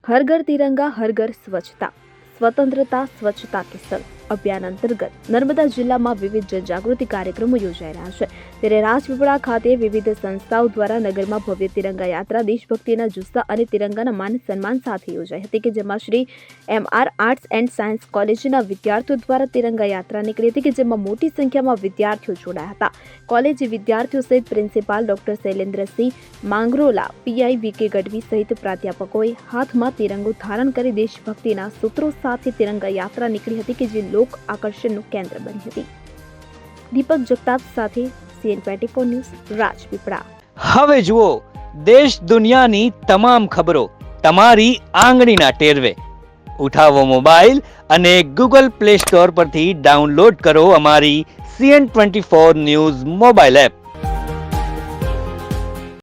હર ઘર તિરંગા હર ઘર સ્વચ્છતા સ્વતંત્રતા સ્વચ્છતા કે સંગ અભિયાન અંતર્ગત નર્મદા જિલ્લામાં વિવિધ જનજાગૃતિ કાર્યક્રમો યોજાઈ રહ્યા છે. ત્યારે રાજપીપળા ખાતે વિવિધ સંસ્થાઓ દ્વારા નગરમાં ભવ્ય તિરંગા યાત્રા દેશભક્તિના જુસ્સા અને તિરંગાના માન સન્માન સાથે યોજાઈ હતી કે જેમાં Shri MR arts and science કોલેજના વિદ્યાર્થીઓ દ્વારા તિરંગા યાત્રા નીકળી હતી કે જેમાં મોટી સંખ્યામાં વિદ્યાર્થીઓ જોડાયા હતા. કોલેજ વિદ્યાર્થીઓ સહિત principal doctor Shailendrasinh Mangrola, PI VK Gadhvi સહિત પ્રાધ્યાપકોએ હાથમાં તિરંગો ધારણ કરી દેશભક્તિના સૂત્રો સાથે તિરંગા યાત્રા નીકળી હતી કે જે લોક આકર્ષણનું કેન્દ્ર બની હતી. દીપક જગતાપ સાથે CN24 ન્યૂઝ રાજપીપળા. હવે જુઓ દેશ દુનિયાની તમામ ખબરો તમારી આંગળીના ટેરવે. ઉઠાવો મોબાઈલ અને Google Play Store પરથી ડાઉનલોડ કરો અમારી CN24 ન્યૂઝ મોબાઈલ એપ.